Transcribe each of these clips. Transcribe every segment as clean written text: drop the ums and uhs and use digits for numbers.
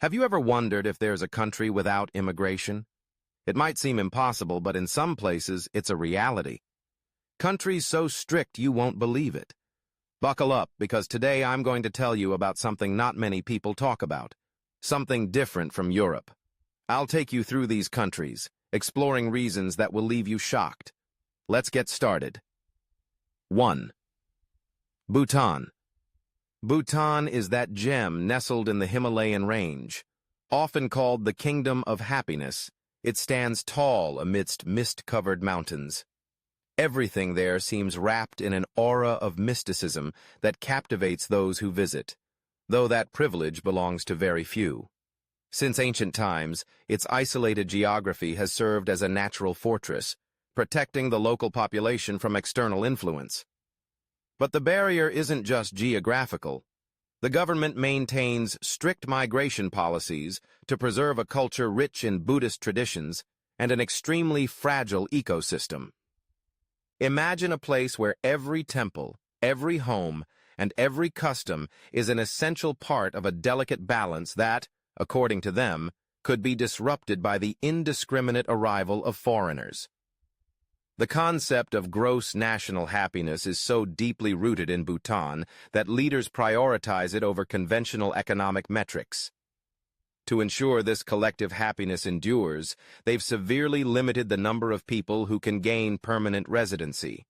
Have you ever wondered if there's a country without immigration? It might seem impossible, but in some places, it's a reality. Countries so strict you won't believe it. Buckle up, because today I'm going to tell you about something not many people talk about. Something different from Europe. I'll take you through these countries, exploring reasons that will leave you shocked. Let's get started. 1. Bhutan. Bhutan is that gem nestled in the Himalayan range. Often called the Kingdom of Happiness, it stands tall amidst mist-covered mountains. Everything there seems wrapped in an aura of mysticism that captivates those who visit, though that privilege belongs to very few. Since ancient times, its isolated geography has served as a natural fortress, protecting the local population from external influence. But the barrier isn't just geographical. The government maintains strict migration policies to preserve a culture rich in Buddhist traditions and an extremely fragile ecosystem. Imagine a place where every temple, every home, and every custom is an essential part of a delicate balance that, according to them, could be disrupted by the indiscriminate arrival of foreigners. The concept of gross national happiness is so deeply rooted in Bhutan that leaders prioritize it over conventional economic metrics. To ensure this collective happiness endures, they've severely limited the number of people who can gain permanent residency.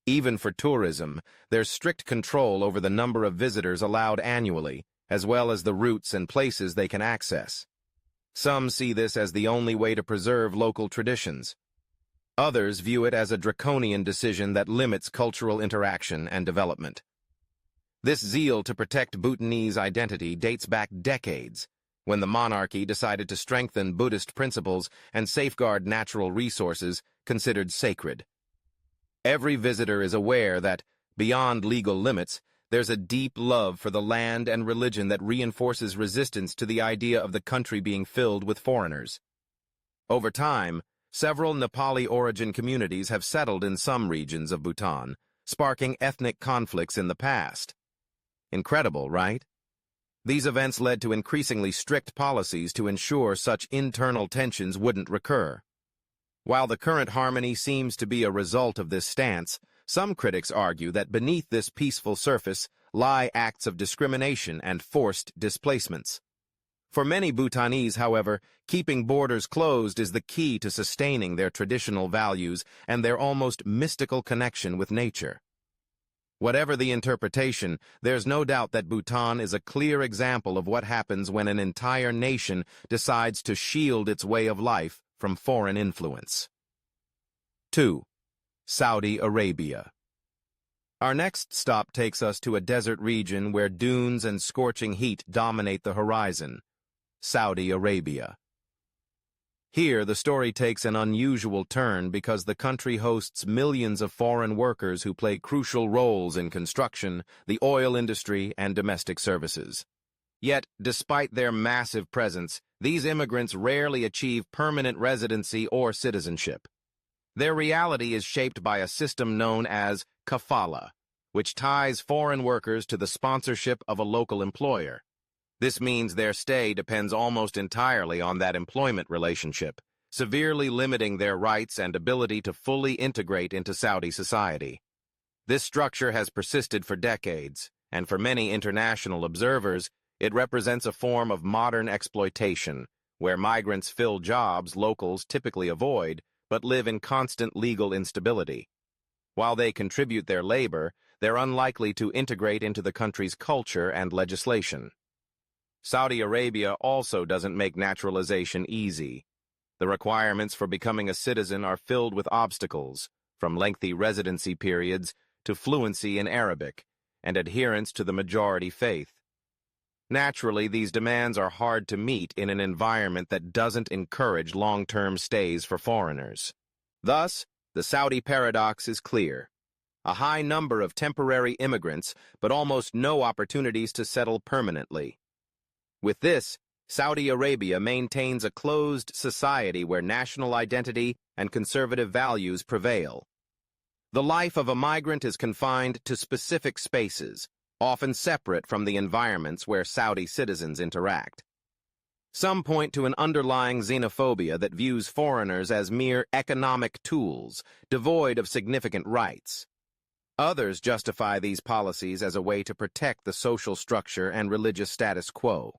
Even for tourism, there's strict control over the number of visitors allowed annually, as well as the routes and places they can access. Some see this as the only way to preserve local traditions. Others view it as a draconian decision that limits cultural interaction and development. This zeal to protect Bhutanese identity dates back decades, when the monarchy decided to strengthen Buddhist principles and safeguard natural resources considered sacred. Every visitor is aware that, beyond legal limits, there's a deep love for the land and religion that reinforces resistance to the idea of the country being filled with foreigners. Over time, several Nepali-origin communities have settled in some regions of Bhutan, sparking ethnic conflicts in the past. Incredible, right? These events led to increasingly strict policies to ensure such internal tensions wouldn't recur. While the current harmony seems to be a result of this stance, some critics argue that beneath this peaceful surface lie acts of discrimination and forced displacements. For many Bhutanese, however, keeping borders closed is the key to sustaining their traditional values and their almost mystical connection with nature. Whatever the interpretation, there's no doubt that Bhutan is a clear example of what happens when an entire nation decides to shield its way of life from foreign influence. 2. Saudi Arabia. Our next stop takes us to a desert region where dunes and scorching heat dominate the horizon. Saudi Arabia. Here, the story takes an unusual turn because the country hosts millions of foreign workers who play crucial roles in construction, the oil industry, and domestic services. Yet, despite their massive presence, these immigrants rarely achieve permanent residency or citizenship. Their reality is shaped by a system known as kafala, which ties foreign workers to the sponsorship of a local employer. This means their stay depends almost entirely on that employment relationship, severely limiting their rights and ability to fully integrate into Saudi society. This structure has persisted for decades, and for many international observers, it represents a form of modern exploitation, where migrants fill jobs locals typically avoid, but live in constant legal instability. While they contribute their labor, they're unlikely to integrate into the country's culture and legislation. Saudi Arabia also doesn't make naturalization easy. The requirements for becoming a citizen are filled with obstacles, from lengthy residency periods to fluency in Arabic and adherence to the majority faith. Naturally, these demands are hard to meet in an environment that doesn't encourage long-term stays for foreigners. Thus, the Saudi paradox is clear. A high number of temporary immigrants, but almost no opportunities to settle permanently. With this, Saudi Arabia maintains a closed society where national identity and conservative values prevail. The life of a migrant is confined to specific spaces, often separate from the environments where Saudi citizens interact. Some point to an underlying xenophobia that views foreigners as mere economic tools, devoid of significant rights. Others justify these policies as a way to protect the social structure and religious status quo.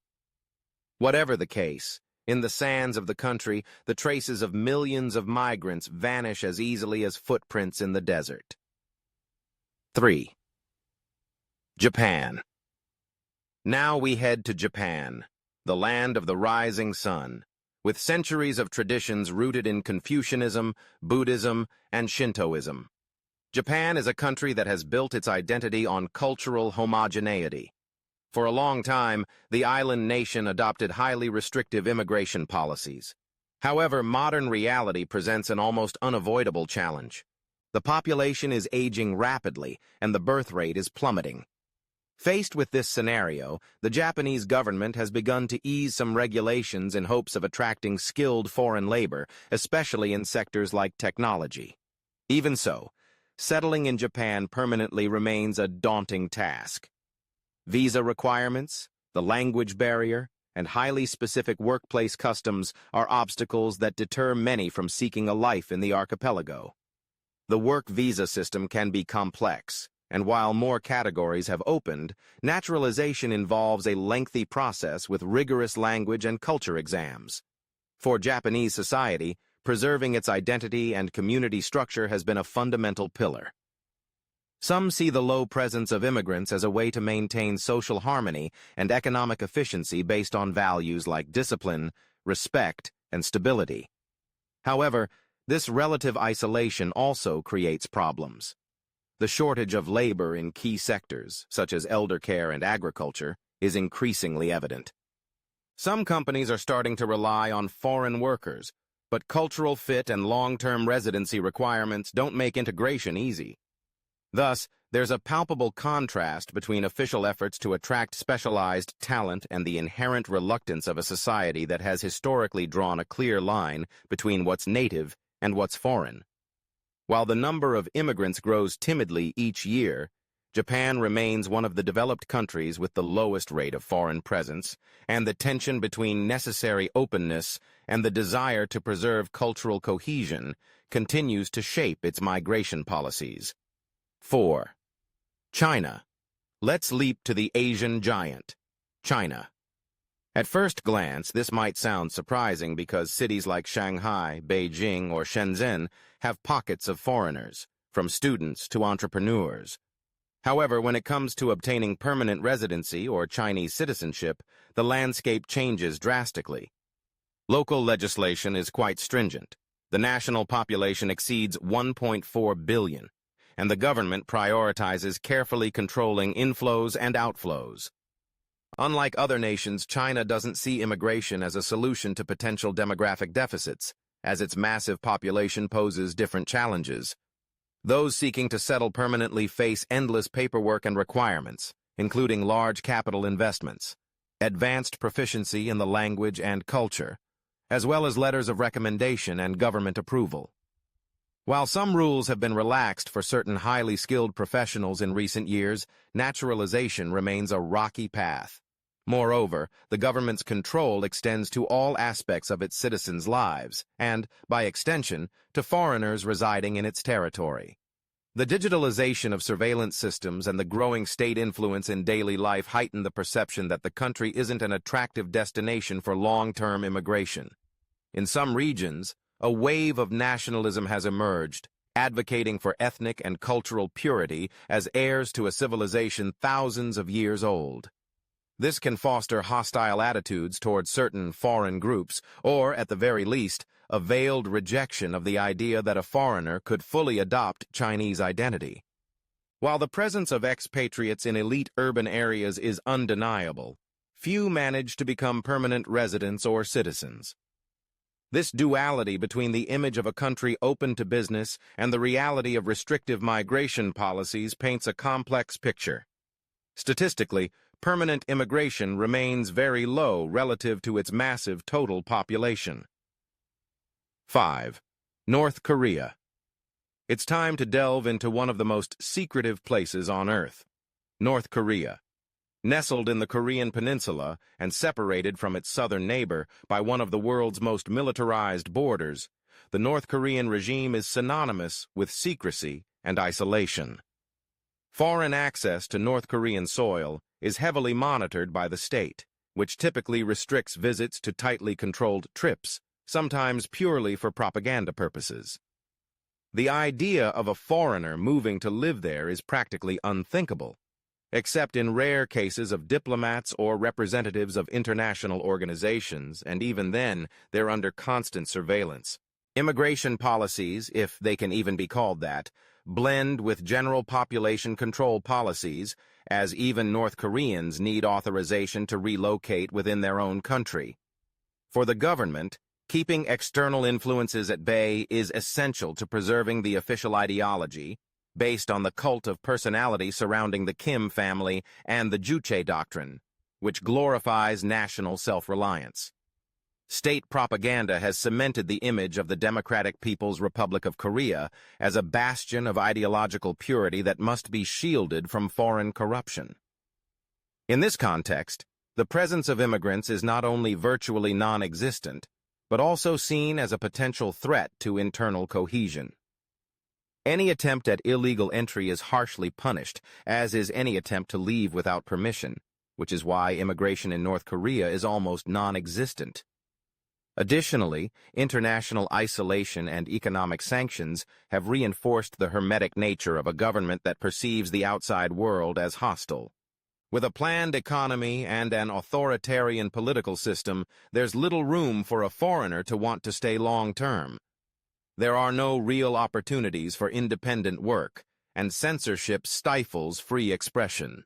Whatever the case, in the sands of the country, the traces of millions of migrants vanish as easily as footprints in the desert. 3. Japan. Now we head to Japan, the land of the rising sun, with centuries of traditions rooted in Confucianism, Buddhism, and Shintoism. Japan is a country that has built its identity on cultural homogeneity. For a long time, the island nation adopted highly restrictive immigration policies. However, modern reality presents an almost unavoidable challenge. The population is aging rapidly, and the birth rate is plummeting. Faced with this scenario, the Japanese government has begun to ease some regulations in hopes of attracting skilled foreign labor, especially in sectors like technology. Even so, settling in Japan permanently remains a daunting task. Visa requirements, the language barrier, and highly specific workplace customs are obstacles that deter many from seeking a life in the archipelago. The work visa system can be complex, and while more categories have opened, naturalization involves a lengthy process with rigorous language and culture exams. For Japanese society, preserving its identity and community structure has been a fundamental pillar. Some see the low presence of immigrants as a way to maintain social harmony and economic efficiency based on values like discipline, respect, and stability. However, this relative isolation also creates problems. The shortage of labor in key sectors, such as elder care and agriculture, is increasingly evident. Some companies are starting to rely on foreign workers, but cultural fit and long-term residency requirements don't make integration easy. Thus, there's a palpable contrast between official efforts to attract specialized talent and the inherent reluctance of a society that has historically drawn a clear line between what's native and what's foreign. While the number of immigrants grows timidly each year, Japan remains one of the developed countries with the lowest rate of foreign presence, and the tension between necessary openness and the desire to preserve cultural cohesion continues to shape its migration policies. 4. China. Let's leap to the Asian giant, China. At first glance, this might sound surprising because cities like Shanghai, Beijing, or Shenzhen have pockets of foreigners, from students to entrepreneurs. However, when it comes to obtaining permanent residency or Chinese citizenship, the landscape changes drastically. Local legislation is quite stringent. The national population exceeds 1.4 billion. And the government prioritizes carefully controlling inflows and outflows. Unlike other nations, China doesn't see immigration as a solution to potential demographic deficits, as its massive population poses different challenges. Those seeking to settle permanently face endless paperwork and requirements, including large capital investments, advanced proficiency in the language and culture, as well as letters of recommendation and government approval. While some rules have been relaxed for certain highly skilled professionals in recent years, naturalization remains a rocky path. Moreover, the government's control extends to all aspects of its citizens' lives and, by extension, to foreigners residing in its territory. The digitalization of surveillance systems and the growing state influence in daily life heighten the perception that the country isn't an attractive destination for long-term immigration. In some regions, a wave of nationalism has emerged, advocating for ethnic and cultural purity as heirs to a civilization thousands of years old. This can foster hostile attitudes toward certain foreign groups, or, at the very least, a veiled rejection of the idea that a foreigner could fully adopt Chinese identity. While the presence of expatriates in elite urban areas is undeniable, few manage to become permanent residents or citizens. This duality between the image of a country open to business and the reality of restrictive migration policies paints a complex picture. Statistically, permanent immigration remains very low relative to its massive total population. 5. North Korea. It's time to delve into one of the most secretive places on Earth, North Korea. Nestled in the Korean peninsula and separated from its southern neighbor by one of the world's most militarized borders, the North Korean regime is synonymous with secrecy and isolation. Foreign access to North Korean soil is heavily monitored by the state, which typically restricts visits to tightly controlled trips, sometimes purely for propaganda purposes. The idea of a foreigner moving to live there is practically unthinkable, except in rare cases of diplomats or representatives of international organizations, and even then, they're under constant surveillance. Immigration policies, if they can even be called that, blend with general population control policies, as even North Koreans need authorization to relocate within their own country. For the government, keeping external influences at bay is essential to preserving the official ideology, based on the cult of personality surrounding the Kim family and the Juche doctrine, which glorifies national self-reliance. State propaganda has cemented the image of the Democratic People's Republic of Korea as a bastion of ideological purity that must be shielded from foreign corruption. In this context, the presence of immigrants is not only virtually non-existent, but also seen as a potential threat to internal cohesion. Any attempt at illegal entry is harshly punished, as is any attempt to leave without permission, which is why immigration in North Korea is almost non-existent. Additionally, international isolation and economic sanctions have reinforced the hermetic nature of a government that perceives the outside world as hostile. With a planned economy and an authoritarian political system, there's little room for a foreigner to want to stay long-term. There are no real opportunities for independent work, and censorship stifles free expression.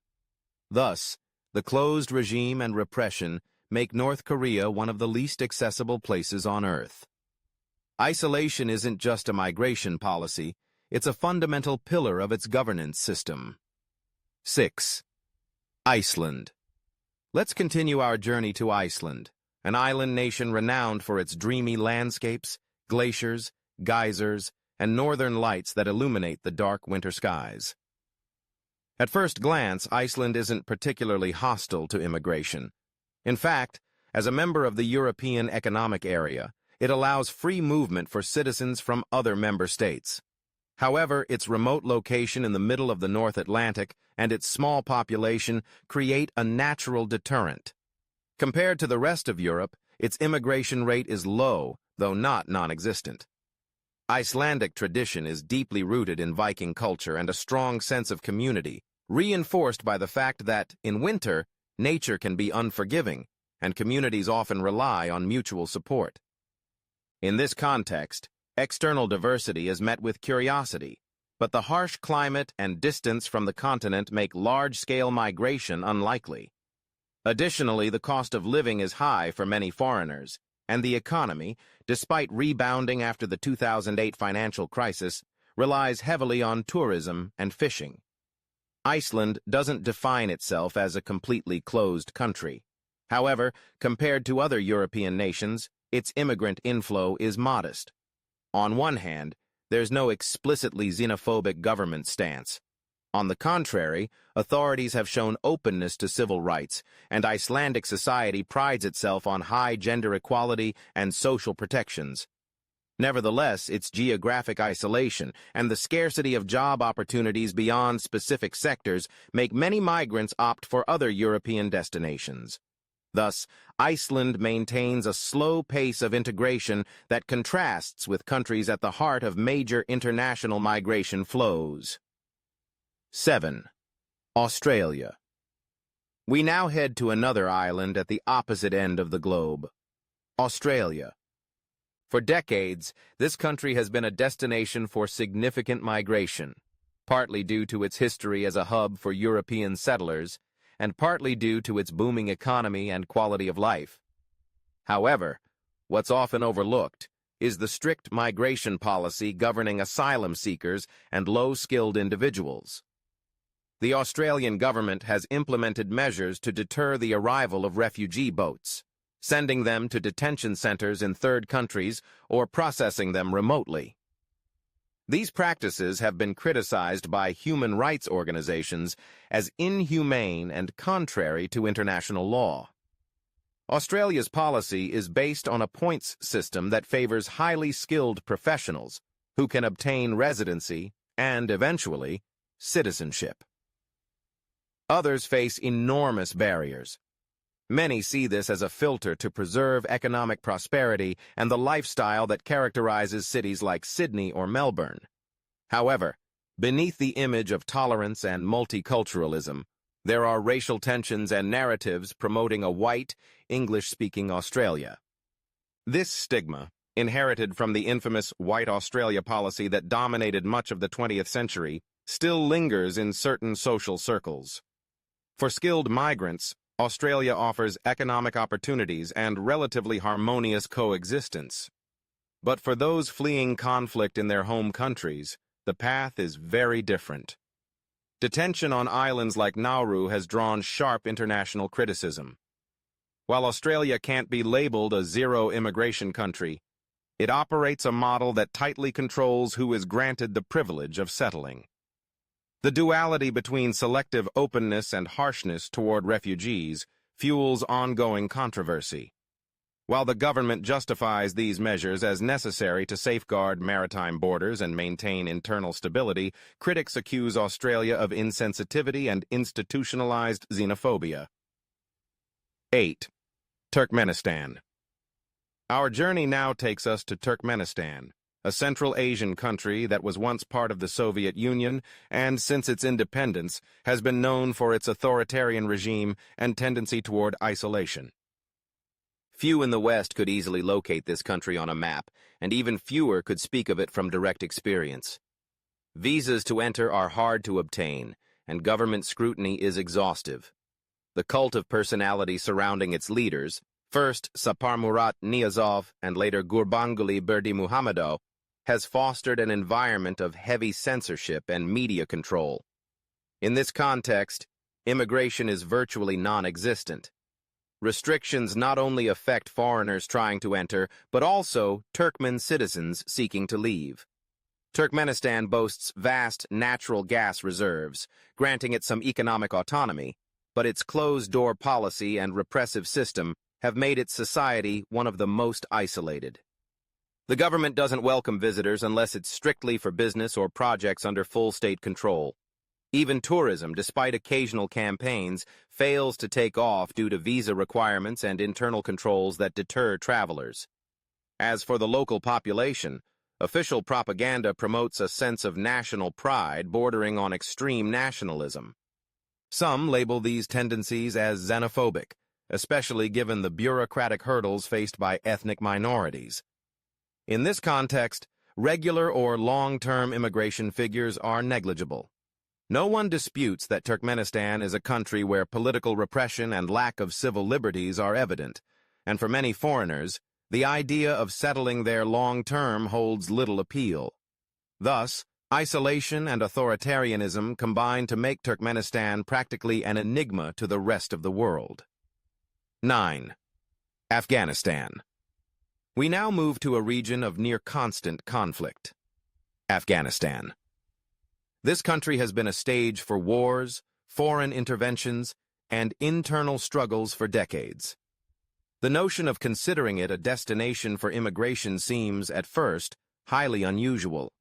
Thus, the closed regime and repression make North Korea one of the least accessible places on Earth. Isolation isn't just a migration policy, it's a fundamental pillar of its governance system. 6. Iceland. Let's continue our journey to Iceland, an island nation renowned for its dreamy landscapes, glaciers, geysers, and northern lights that illuminate the dark winter skies. At first glance, Iceland isn't particularly hostile to immigration. In fact, as a member of the European Economic Area, it allows free movement for citizens from other member states. However, its remote location in the middle of the North Atlantic and its small population create a natural deterrent. Compared to the rest of Europe, its immigration rate is low, though not non-existent. Icelandic tradition is deeply rooted in Viking culture and a strong sense of community, reinforced by the fact that, in winter, nature can be unforgiving, and communities often rely on mutual support. In this context, external diversity is met with curiosity, but the harsh climate and distance from the continent make large-scale migration unlikely. Additionally, the cost of living is high for many foreigners, and the economy, despite rebounding after the 2008 financial crisis, relies heavily on tourism and fishing. Iceland doesn't define itself as a completely closed country. However, compared to other European nations, its immigrant inflow is modest. On one hand, there's no explicitly xenophobic government stance. On the contrary, authorities have shown openness to civil rights, and Icelandic society prides itself on high gender equality and social protections. Nevertheless, its geographic isolation and the scarcity of job opportunities beyond specific sectors make many migrants opt for other European destinations. Thus, Iceland maintains a slow pace of integration that contrasts with countries at the heart of major international migration flows. 7. Australia. We now head to another island at the opposite end of the globe, Australia. For decades, this country has been a destination for significant migration, partly due to its history as a hub for European settlers, and partly due to its booming economy and quality of life. However, what's often overlooked is the strict migration policy governing asylum seekers and low-skilled individuals. The Australian government has implemented measures to deter the arrival of refugee boats, sending them to detention centers in third countries or processing them remotely. These practices have been criticized by human rights organizations as inhumane and contrary to international law. Australia's policy is based on a points system that favors highly skilled professionals who can obtain residency and, eventually, citizenship. Others face enormous barriers. Many see this as a filter to preserve economic prosperity and the lifestyle that characterizes cities like Sydney or Melbourne. However, beneath the image of tolerance and multiculturalism, there are racial tensions and narratives promoting a white, English-speaking Australia. This stigma, inherited from the infamous White Australia policy that dominated much of the 20th century, still lingers in certain social circles. For skilled migrants, Australia offers economic opportunities and relatively harmonious coexistence. But for those fleeing conflict in their home countries, the path is very different. Detention on islands like Nauru has drawn sharp international criticism. While Australia can't be labeled a zero-immigration country, it operates a model that tightly controls who is granted the privilege of settling. The duality between selective openness and harshness toward refugees fuels ongoing controversy. While the government justifies these measures as necessary to safeguard maritime borders and maintain internal stability, critics accuse Australia of insensitivity and institutionalized xenophobia. 8. Turkmenistan. Our journey now takes us to Turkmenistan, a Central Asian country that was once part of the Soviet Union and, since its independence, has been known for its authoritarian regime and tendency toward isolation. Few in the West could easily locate this country on a map, and even fewer could speak of it from direct experience. Visas to enter are hard to obtain, and government scrutiny is exhaustive. The cult of personality surrounding its leaders, first Saparmurat Niyazov and later Gurbanguly Berdimuhamedow, has fostered an environment of heavy censorship and media control. In this context, immigration is virtually non-existent. Restrictions not only affect foreigners trying to enter, but also Turkmen citizens seeking to leave. Turkmenistan boasts vast natural gas reserves, granting it some economic autonomy, but its closed-door policy and repressive system have made its society one of the most isolated. The government doesn't welcome visitors unless it's strictly for business or projects under full state control. Even tourism, despite occasional campaigns, fails to take off due to visa requirements and internal controls that deter travelers. As for the local population, official propaganda promotes a sense of national pride bordering on extreme nationalism. Some label these tendencies as xenophobic, especially given the bureaucratic hurdles faced by ethnic minorities. In this context, regular or long-term immigration figures are negligible. No one disputes that Turkmenistan is a country where political repression and lack of civil liberties are evident, and for many foreigners, the idea of settling there long-term holds little appeal. Thus, isolation and authoritarianism combine to make Turkmenistan practically an enigma to the rest of the world. 9. Afghanistan. We now move to a region of near-constant conflict. Afghanistan. This country has been a stage for wars, foreign interventions, and internal struggles for decades. The notion of considering it a destination for immigration seems, at first, highly unusual.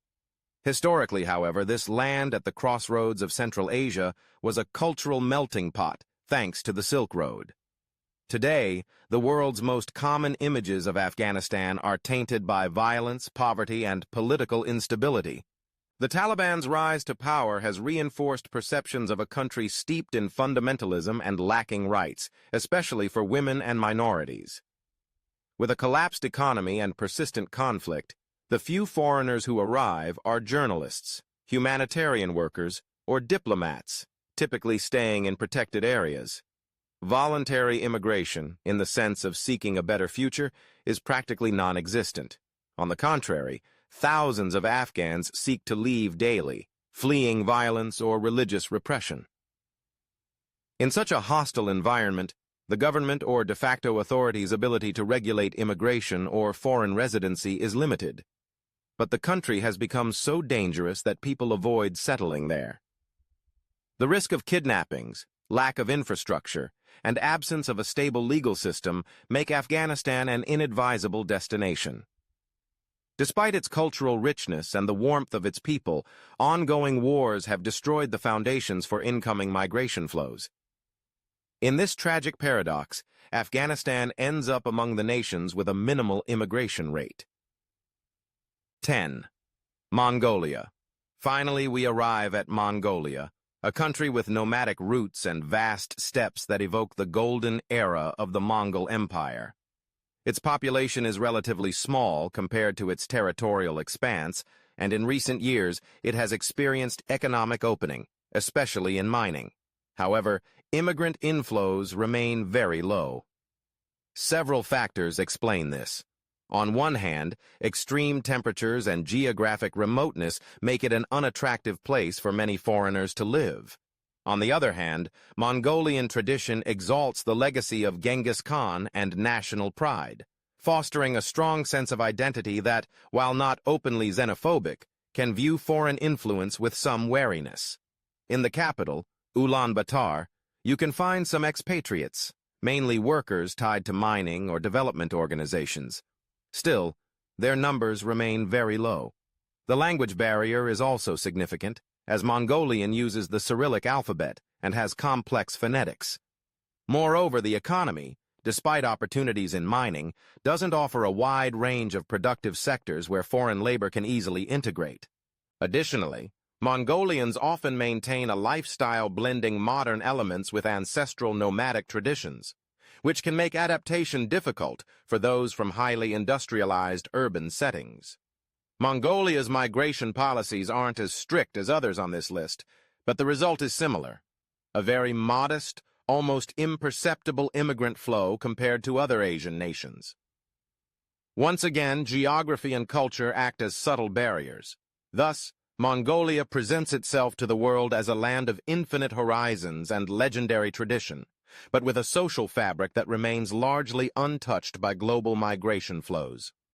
Historically, however, this land at the crossroads of Central Asia was a cultural melting pot, thanks to the Silk Road. Today, the world's most common images of Afghanistan are tainted by violence, poverty, and political instability. The Taliban's rise to power has reinforced perceptions of a country steeped in fundamentalism and lacking rights, especially for women and minorities. With a collapsed economy and persistent conflict, the few foreigners who arrive are journalists, humanitarian workers, or diplomats, typically staying in protected areas. Voluntary immigration, in the sense of seeking a better future, is practically non-existent. On the contrary, thousands of Afghans seek to leave daily, fleeing violence or religious repression. In such a hostile environment, the government or de facto authorities' ability to regulate immigration or foreign residency is limited. but the country has become so dangerous that people avoid settling there. The risk of kidnappings, lack of infrastructure, and absence of a stable legal system make Afghanistan an inadvisable destination. Despite its cultural richness and the warmth of its people, ongoing wars have destroyed the foundations for incoming migration flows. In this tragic paradox, Afghanistan ends up among the nations with a minimal immigration rate. 10. Mongolia. Finally, we arrive at Mongolia, a country with nomadic roots and vast steppes that evoke the golden era of the Mongol Empire. Its population is relatively small compared to its territorial expanse, and in recent years it has experienced economic opening, especially in mining. However, immigrant inflows remain very low. Several factors explain this. On one hand, extreme temperatures and geographic remoteness make it an unattractive place for many foreigners to live. On the other hand, Mongolian tradition exalts the legacy of Genghis Khan and national pride, fostering a strong sense of identity that, while not openly xenophobic, can view foreign influence with some wariness. In the capital, Ulaanbaatar, you can find some expatriates, mainly workers tied to mining or development organizations. Still, their numbers remain very low. The language barrier is also significant, as Mongolian uses the Cyrillic alphabet and has complex phonetics. Moreover, the economy, despite opportunities in mining, doesn't offer a wide range of productive sectors where foreign labor can easily integrate. Additionally, Mongolians often maintain a lifestyle blending modern elements with ancestral nomadic traditions, which can make adaptation difficult for those from highly industrialized urban settings. Mongolia's migration policies aren't as strict as others on this list, but the result is similar. A very modest, almost imperceptible immigrant flow compared to other Asian nations. Once again, geography and culture act as subtle barriers. Thus, Mongolia presents itself to the world as a land of infinite horizons and legendary tradition, but with a social fabric that remains largely untouched by global migration flows.